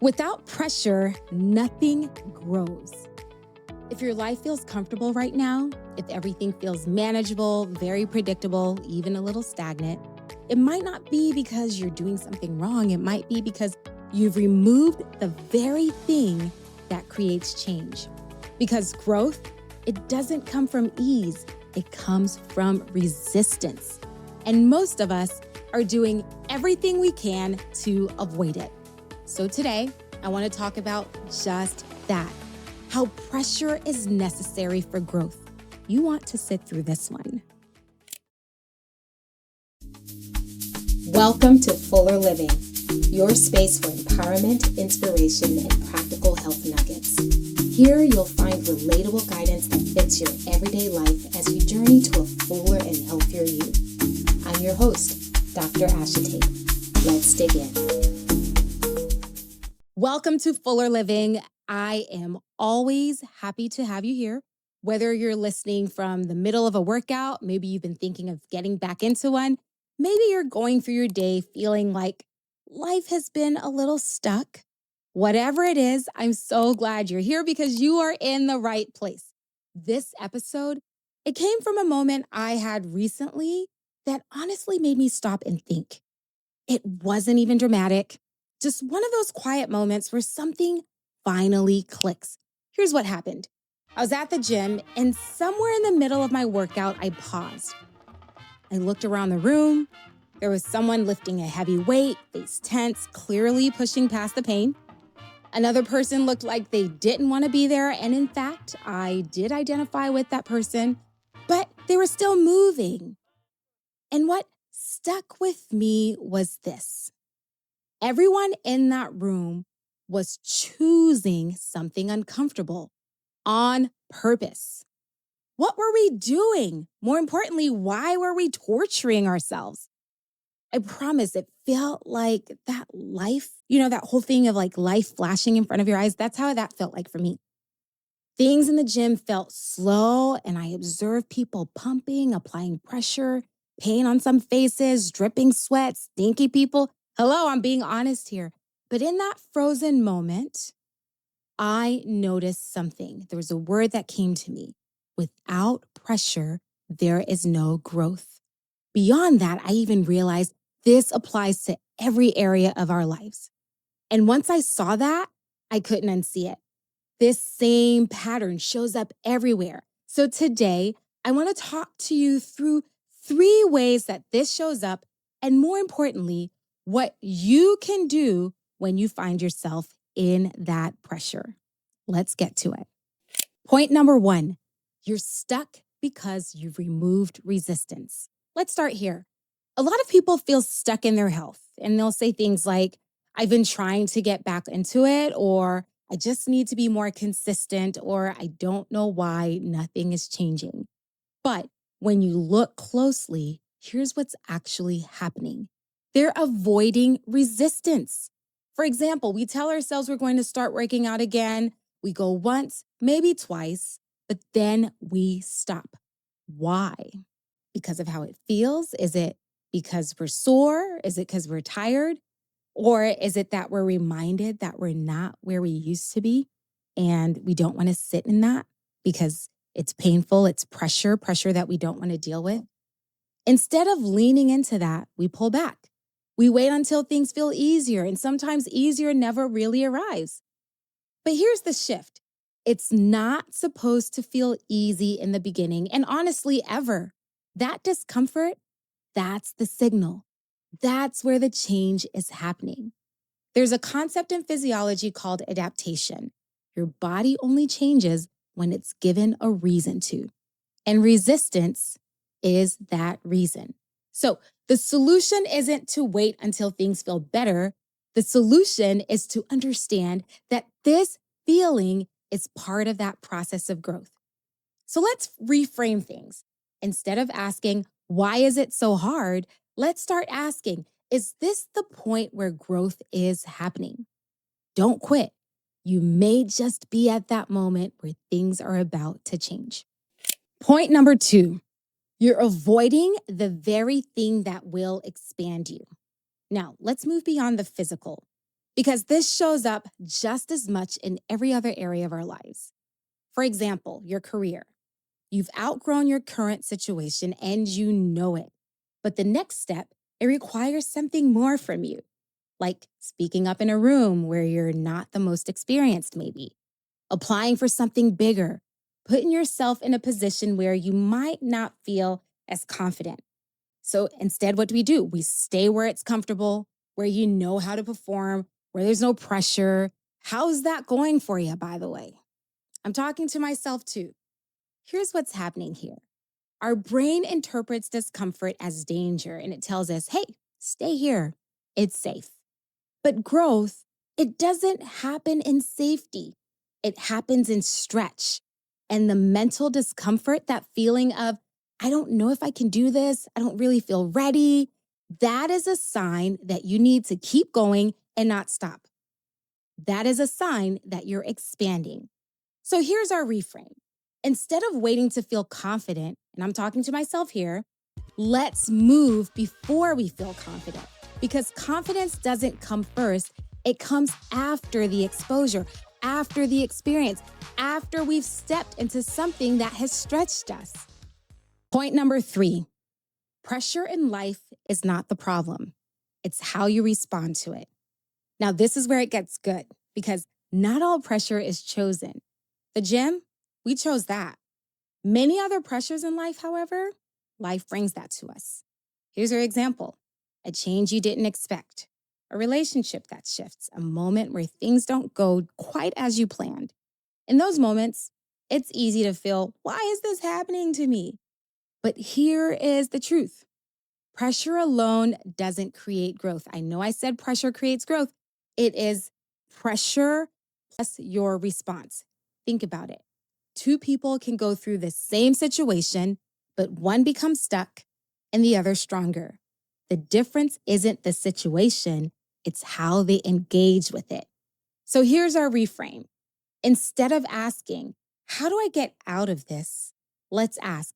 Without pressure, nothing grows. If your life feels comfortable right now, if everything feels manageable, very predictable, even a little stagnant, it might not be because you're doing something wrong. It might be because you've removed the very thing that creates change. Because growth, it doesn't come from ease. It comes from resistance. And most of us are doing everything we can to avoid it. So today, I want to talk about just that, how pressure is necessary for growth. You want to sit through this one. Welcome to Fuller Living, your space for empowerment, inspiration, and practical health nuggets. Here you'll find relatable guidance that fits your everyday life as you journey to a fuller and healthier you. I'm your host, Dr. Ashitey. Let's dig in. Welcome to Fuller Living. I am always happy to have you here. Whether you're listening from the middle of a workout, maybe you've been thinking of getting back into one, maybe you're going through your day feeling like life has been a little stuck. Whatever it is, I'm so glad you're here because you are in the right place. This episode, it came from a moment I had recently that honestly made me stop and think. It wasn't even dramatic. Just one of those quiet moments where something finally clicks. Here's what happened. I was at the gym and somewhere in the middle of my workout, I paused. I looked around the room. There was someone lifting a heavy weight, face tense, clearly pushing past the pain. Another person looked like they didn't want to be there. And in fact, I did identify with that person, but they were still moving. And what stuck with me was this. Everyone in that room was choosing something uncomfortable on purpose. What were we doing? More importantly, why were we torturing ourselves? I promise it felt like that life, that whole thing of like life flashing in front of your eyes. That's how that felt like for me. Things in the gym felt slow, and I observed people pumping, applying pressure, pain on some faces, dripping sweat, stinky people. Hello, I'm being honest here. But in that frozen moment, I noticed something. There was a word that came to me. Without pressure, there is no growth. Beyond that, I even realized this applies to every area of our lives. And once I saw that, I couldn't unsee it. This same pattern shows up everywhere. So today, I want to talk to you through 3 ways that this shows up, and more importantly, what you can do when you find yourself in that pressure. Let's get to it. Point number 1, you're stuck because you've removed resistance. Let's start here. A lot of people feel stuck in their health, and they'll say things like, I've been trying to get back into it, or I just need to be more consistent, or I don't know why nothing is changing. But when you look closely, here's what's actually happening. They're avoiding resistance. For example, we tell ourselves we're going to start working out again. We go once, maybe twice, but then we stop. Why? Because of how it feels? Is it because we're sore? Is it because we're tired? Or is it that we're reminded that we're not where we used to be and we don't want to sit in that because it's painful, it's pressure that we don't want to deal with? Instead of leaning into that, we pull back. We wait until things feel easier, and sometimes easier never really arrives. But here's the shift. It's not supposed to feel easy in the beginning, and honestly, ever. That discomfort, that's the signal. That's where the change is happening. There's a concept in physiology called adaptation. Your body only changes when it's given a reason to. And resistance is that reason. So the solution isn't to wait until things feel better. The solution is to understand that this feeling is part of that process of growth. So let's reframe things. Instead of asking, why is it so hard? Let's start asking, is this the point where growth is happening? Don't quit. You may just be at that moment where things are about to change. Point number 2, you're avoiding the very thing that will expand you. Now, let's move beyond the physical. because this shows up just as much in every other area of our lives. For example, your career. You've outgrown your current situation and you know it. But the next step, it requires something more from you, like speaking up in a room where you're not the most experienced, maybe, applying for something bigger, putting yourself in a position where you might not feel as confident. So instead, what do? We stay where it's comfortable, where you know how to perform, where there's no pressure. How's that going for you, by the way? I'm talking to myself too. Here's what's happening here. Our brain interprets discomfort as danger and it tells us, hey, stay here. It's safe. But growth, it doesn't happen in safety. It happens in stretch. And the mental discomfort, that feeling of, I don't know if I can do this, I don't really feel ready, that is a sign that you need to keep going and not stop. That is a sign that you're expanding. So here's our reframe. Instead of waiting to feel confident, and I'm talking to myself here, let's move before we feel confident. Because confidence doesn't come first, it comes after the exposure, after the experience, after we've stepped into something that has stretched us. Point number 3, pressure in life is not the problem. It's how you respond to it. Now, this is where it gets good because not all pressure is chosen. The gym, we chose that. Many other pressures in life, however, life brings that to us. Here's your example. A change you didn't expect, a relationship that shifts, a moment where things don't go quite as you planned. In those moments, it's easy to feel, why is this happening to me? But here is the truth. Pressure alone doesn't create growth. I know I said pressure creates growth. It is pressure plus your response. Think about it. 2 people can go through the same situation, but one becomes stuck and the other stronger. The difference isn't the situation, it's how they engage with it. So here's our reframe. Instead of asking, how do I get out of this? Let's ask,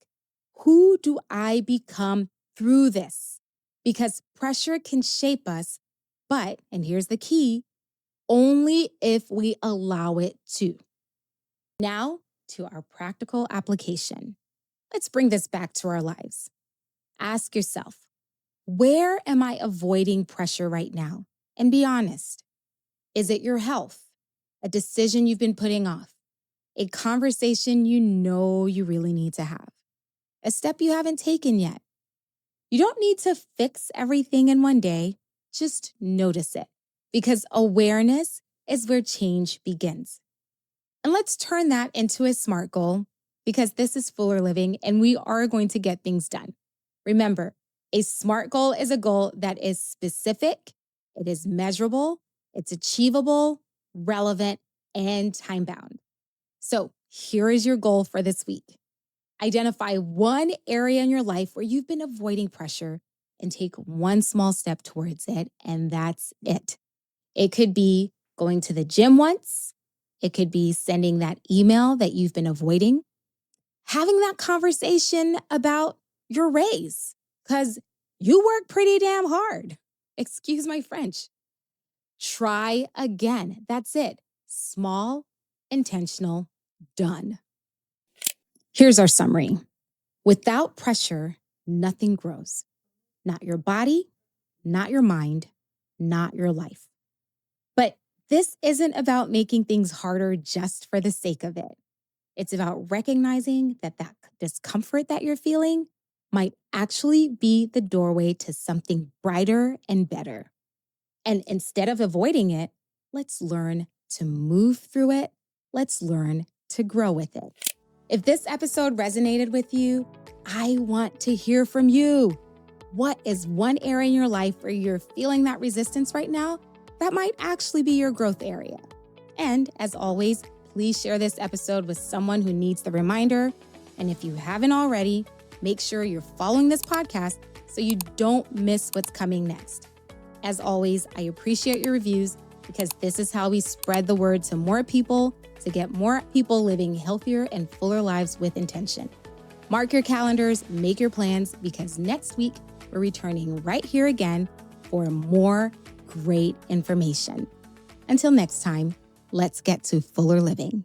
who do I become through this? Because pressure can shape us, but, and here's the key, only if we allow it to. Now to our practical application. Let's bring this back to our lives. Ask yourself, where am I avoiding pressure right now? And be honest. Is it your health? A decision you've been putting off? A conversation you know you really need to have? A step you haven't taken yet? You don't need to fix everything in one day. Just notice it, because awareness is where change begins. And let's turn that into a SMART goal, because this is Fuller Living and we are going to get things done. Remember, a SMART goal is a goal that is specific, it is measurable, it's achievable, relevant, and time-bound. So here is your goal for this week. Identify one area in your life where you've been avoiding pressure and take one small step towards it, and that's it. It could be going to the gym once. It could be sending that email that you've been avoiding, having that conversation about your raise, because you work pretty damn hard. Excuse my French. Try again. That's it. Small, intentional, done. Here's our summary. Without pressure, nothing grows. Not your body, not your mind, not your life. But this isn't about making things harder just for the sake of it. It's about recognizing that discomfort that you're feeling might actually be the doorway to something brighter and better. And instead of avoiding it, let's learn to move through it. Let's learn to grow with it. If this episode resonated with you, I want to hear from you. What is one area in your life where you're feeling that resistance right now that might actually be your growth area? And as always, please share this episode with someone who needs the reminder. And if you haven't already, make sure you're following this podcast so you don't miss what's coming next. As always, I appreciate your reviews because this is how we spread the word to more people to get more people living healthier and fuller lives with intention. Mark your calendars, make your plans, because next week we're returning right here again for more great information. Until next time, let's get to fuller living.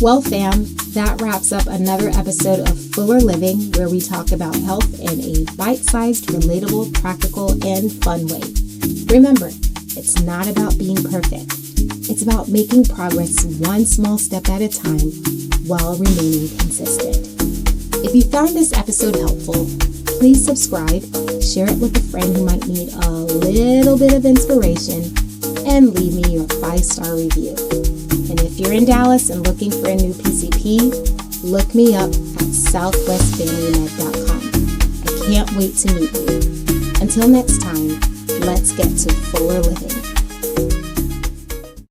Well, fam, that wraps up another episode of Fuller Living, where we talk about health in a bite-sized, relatable, practical, and fun way. Remember, it's not about being perfect. It's about making progress one small step at a time while remaining consistent. If you found this episode helpful, please subscribe, share it with a friend who might need a little bit of inspiration, and leave me your 5-star review. And if you're in Dallas and looking for a new PCP, look me up at southwestfamilymed.com. I can't wait to meet you. Until next time, let's get to fuller living.